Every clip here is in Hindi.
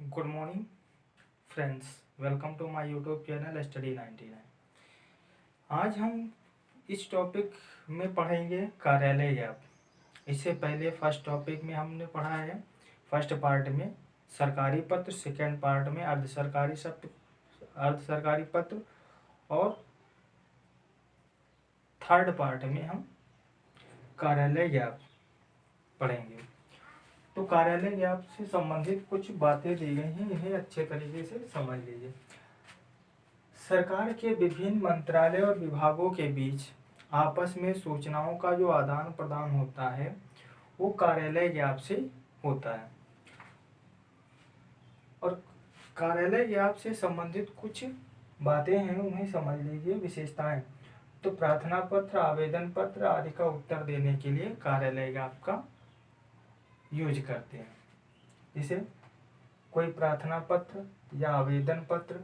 Good morning friends, welcome to my YouTube channel study 99। आज हम इस टॉपिक में पढ़ेंगे कार्यालय गैप। इससे पहले फर्स्ट टॉपिक में हमने पढ़ा है, फर्स्ट पार्ट में सरकारी पत्र, सेकेंड पार्ट में अर्धसरकारी पत्र और थर्ड पार्ट में हम कार्यालय गैप पढ़ेंगे। तो कार्यालय गैप से संबंधित कुछ बातें दी गई हैं, इन्हें अच्छे तरीके से समझ लीजिए। सरकार के विभिन्न मंत्रालय और विभागों के बीच आपस में सूचनाओं का जो आदान प्रदान होता है वो कार्यालय गैप से होता है। और कार्यालय गैप से संबंधित कुछ बातें हैं, उन्हें समझ लीजिए, विशेषताएं। तो प्रार्थना पत्र, आवेदन पत्र आदि का उत्तर देने के लिए कार्यालय गैप का यूज करते हैं। जैसे कोई प्रार्थना पत्र या आवेदन पत्र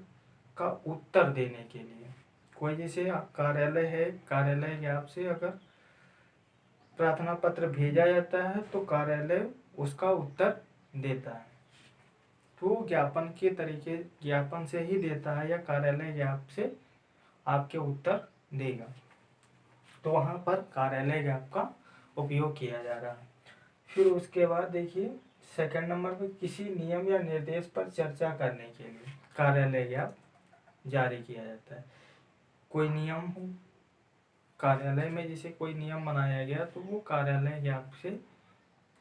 का उत्तर देने के लिए, कोई जैसे कार्यालय है, कार्यालय गैप से अगर प्रार्थना पत्र भेजा जाता है तो कार्यालय उसका उत्तर देता है। तो ज्ञापन के तरीके, ज्ञापन से ही देता है या कार्यालय गैप से आपके उत्तर देगा। तो वहाँ पर कार्यालय गैप का उपयोग किया जा रहा है। फिर उसके बाद देखिए सेकंड नंबर पे, किसी नियम या निर्देश पर चर्चा करने के लिए कार्यालय गैप जारी किया जाता है। कोई नियम हो कार्यालय में, जैसे कोई नियम बनाया गया तो वो कार्यालय गैप से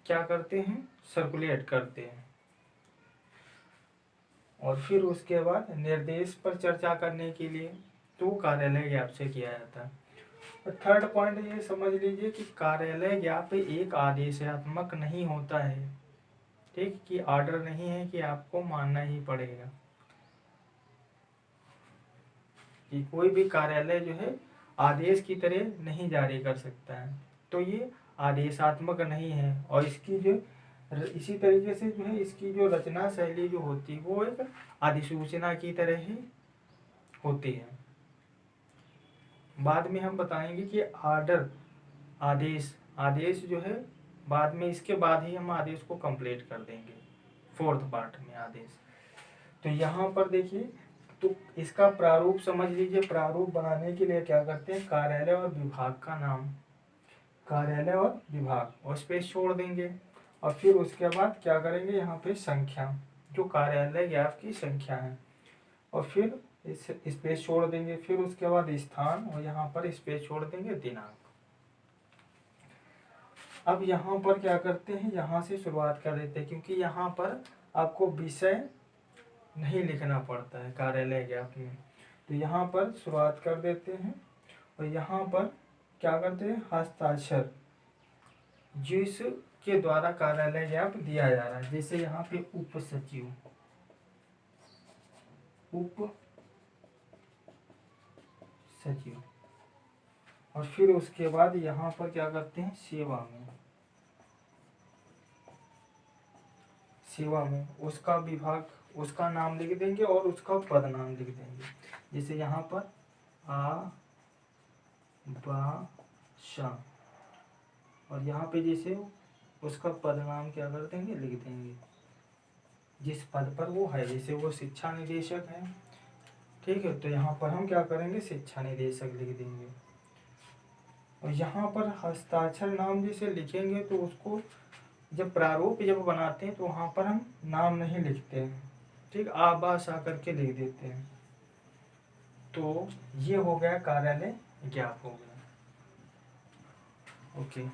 क्या करते हैं, सर्कुलेट करते हैं। और फिर उसके बाद निर्देश पर चर्चा करने के लिए तो कार्यालय गैप से किया जाता है। थर्ड पॉइंट ये समझ लीजिए कि कार्यालय गैप एक आदेशात्मक नहीं होता है, ठीक, कि ऑर्डर नहीं है कि आपको मानना ही पड़ेगा, कि कोई भी कार्यालय जो है आदेश की तरह नहीं जारी कर सकता है। तो ये आदेशात्मक नहीं है। और इसकी जो इसी तरीके से जो है इसकी जो रचना शैली जो होती है वो एक अधिसूचना की तरह ही होती है। बाद में हम बताएंगे कि आर्डर, आदेश, आदेश जो है बाद में, इसके बाद ही हम आदेश को कंप्लीट कर देंगे फोर्थ पार्ट में आदेश। तो यहाँ पर देखिए, तो इसका प्रारूप समझ लीजिए। प्रारूप बनाने के लिए क्या करते हैं, कार्यालय और विभाग का नाम, कार्यालय और विभाग, और स्पेस छोड़ देंगे। और फिर उसके बाद क्या करेंगे, यहाँ पे संख्या, जो कार्यालय गैप की संख्या है, और फिर इस स्पेस छोड़ देंगे। फिर उसके बाद स्थान, और यहाँ पर स्पेस छोड़ देंगे दिनांक। अब यहाँ पर क्या करते हैं, यहाँ से शुरुआत कर देते हैं, क्योंकि यहाँ पर आपको विषय नहीं लिखना पड़ता है कार्यालय गैप में। तो यहाँ पर शुरुआत कर देते हैं, और यहाँ पर क्या करते हैं, हस्ताक्षर जिसके द्वारा कार्यालय गैप दिया जा रहा है। जैसे यहाँ पे उप सचिव, उप सचिव, और फिर उसके बाद यहाँ पर क्या करते हैं, सेवा में, सेवा में उसका विभाग, उसका नाम लिख देंगे और उसका पद नाम लिख देंगे। जैसे यहाँ पर आबाशा, और यहाँ पे जैसे उसका पद नाम क्या कर देंगे, लिख देंगे जिस पद पर वो है। जैसे वो शिक्षा निदेशक है, ठीक है, तो यहाँ पर हम क्या करेंगे, शिक्षा निदेशक लिख देंगे। और यहाँ पर हस्ताक्षर नाम जैसे लिखेंगे तो उसको जब प्रारूप जब बनाते हैं तो वहाँ पर हम नाम नहीं लिखते हैं, ठीक, आबास आकर के लिख देते हैं। तो ये हो गया कार्यालय गैप हो गया। ओके।